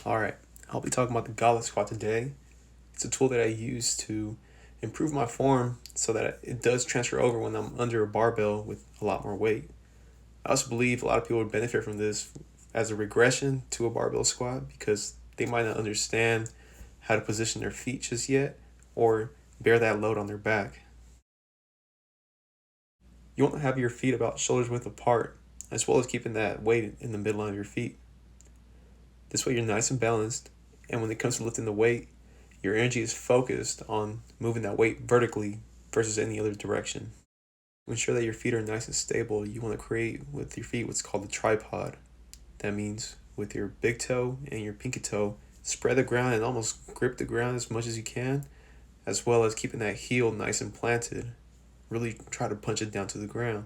Alright, I'll be talking about the goblet squat today. It's a tool that I use to improve my form so that it does transfer over when I'm under a barbell with a lot more weight. I also believe a lot of people would benefit from this as a regression to a barbell squat because they might not understand how to position their feet just yet or bear that load on their back. You want to have your feet about shoulders width apart, as well as keeping that weight in the midline of your feet. This way you're nice and balanced, and when it comes to lifting the weight, your energy is focused on moving that weight vertically versus any other direction. To ensure that your feet are nice and stable, you want to create with your feet what's called a tripod. That means with your big toe and your pinky toe, spread the ground and almost grip the ground as much as you can, as well as keeping that heel nice and planted. Really try to punch it down to the ground.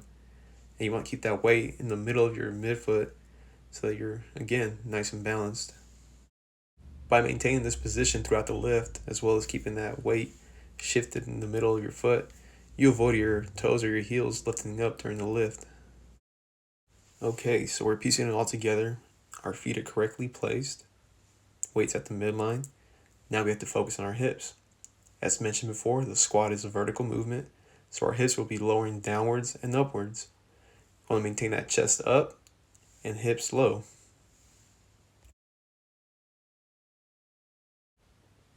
And you want to keep that weight in the middle of your midfoot so that you're, again, nice and balanced. By maintaining this position throughout the lift, as well as keeping that weight shifted in the middle of your foot, you avoid your toes or your heels lifting up during the lift. Okay, so we're piecing it all together. Our feet are correctly placed, weights at the midline. Now we have to focus on our hips. As mentioned before, the squat is a vertical movement, so our hips will be lowering downwards and upwards. We want to maintain that chest up and hips low.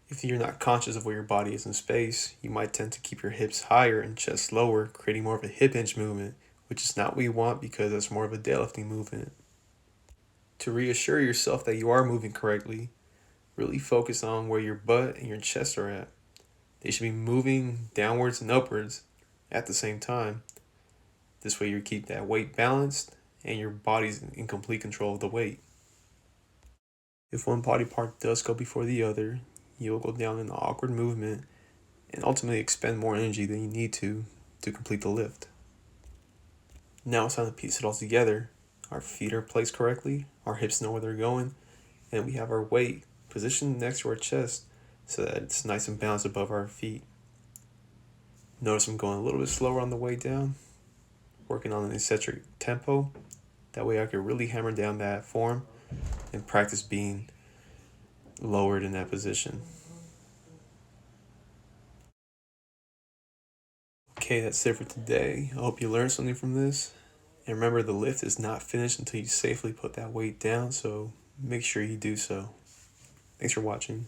If you're not conscious of where your body is in space, you might tend to keep your hips higher and chest lower, creating more of a hip hinge movement, which is not what you want because it's more of a deadlifting movement. To reassure yourself that you are moving correctly, really focus on where your butt and your chest are at. They should be moving downwards and upwards at the same time. This way you keep that weight balanced and your body's in complete control of the weight. If one body part does go before the other, you'll go down in an awkward movement and ultimately expend more energy than you need to complete the lift. Now it's time to piece it all together. Our feet are placed correctly, our hips know where they're going, and we have our weight positioned next to our chest so that it's nice and balanced above our feet. Notice I'm going a little bit slower on the way down, working on an eccentric tempo. That way I can really hammer down that form and practice being lowered in that position. Okay, that's it for today. I hope you learned something from this. And remember, the lift is not finished until you safely put that weight down, so make sure you do so. Thanks for watching.